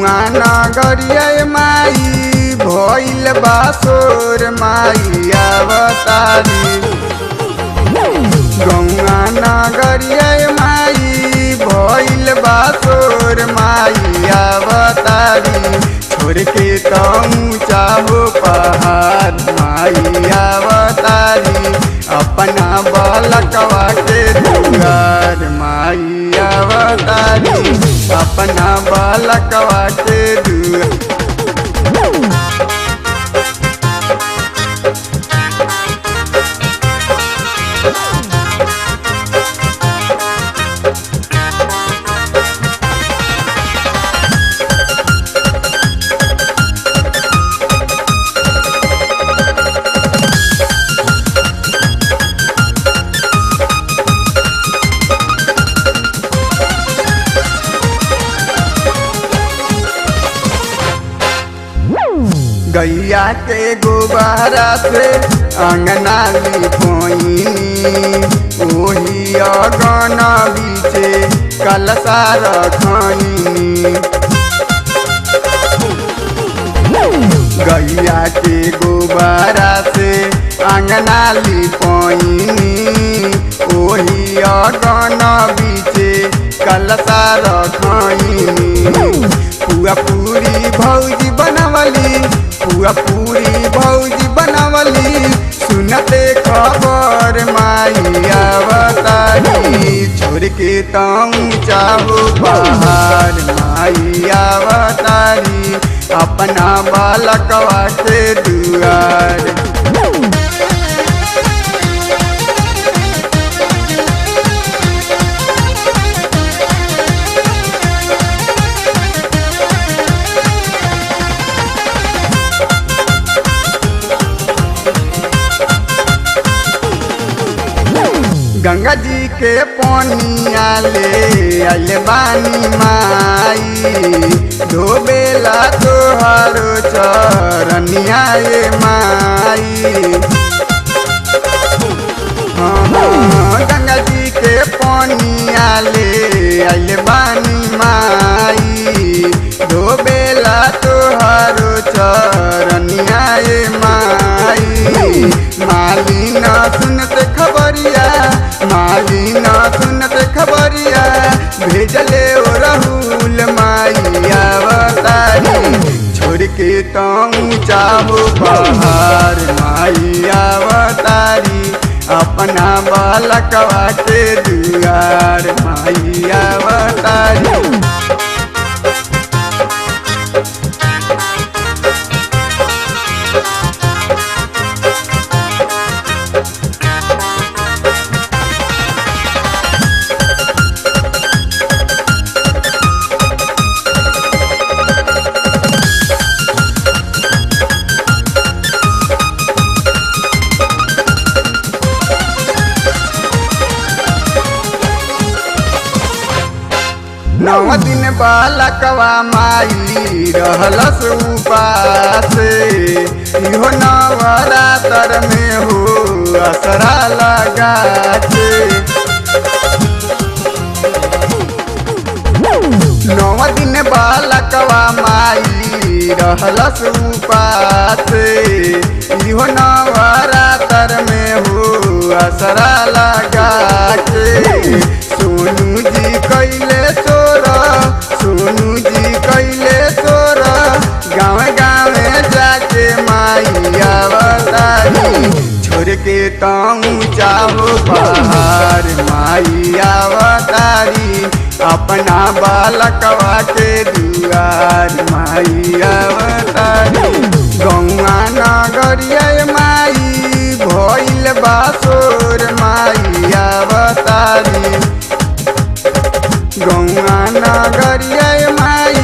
गौआ नगरिया माई भइल बासोर माई अवतारी। गौआ नगरिया माई भइल बासोर माई अवतारी। छोड़ के तो ऊँचा हो पहाड़ माई अवतारी। अपना बालकवा के दुआर माई अवतारी। अपना बालकवा के दुआर। गैया के गोबरा से अंगना लिपोइनी। ओही अगन बीचे कलशा रखनी। गैया के गोबरा से अंगना लिपोइनी। ओही अगन बीचे कलशा रखनी। पुआ पूरी भौजी बनवली। पुआ पूरी भौजी बनवली। सुनते खबर माई अवतारी। छोड़ के ताऊ चाहो पहाड़ माई अवतारी। अपना बालकवा के दुआर। गंगा जी के पानिया ले आइले बानी माई। धोबेला तोहरो चरनिया ये माई। गंगा जी के पानिया ले आइले बानी माई। धोबेला तोहरो चरनिया ये माई। मालिन सुनते खबरिया। मालिन सुनते खबरिया। भेजले ओ राहुल माई अवतारी। छोड़ के ताऊ चाहो पहाड़ माई अवतारी। अपना बालकवा के दुआर माई अवतारी। नौ दिन बालकवा माई रहलस उपासे। इहो नवरात्र में हो असरा लगाचे। नौ दिन बालकवा माई रहलस उपासे। इहो नवरात्र में हो असरा लगाचे। सोनू जी कैले सोरा। सोनू जी कैले सोरा। गाँव गाँव जाके माई अवतारी। छोड़ के ताऊ चाहो पहाड़ माई अवतारी। अपना बालकवा के दुआर माई अवतारी। गौआ नगरिया माई भइल बासोर माई अवतारी। गौआ नगरिया माई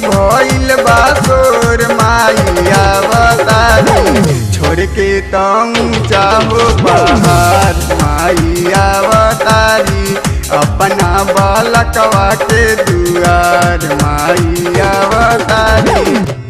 भइल बासोर माई अवतारी। छोड़ के ताऊ चाहो पहाड़ माई अवतारी। अपना बालकवा के दुआर माई अवतारी।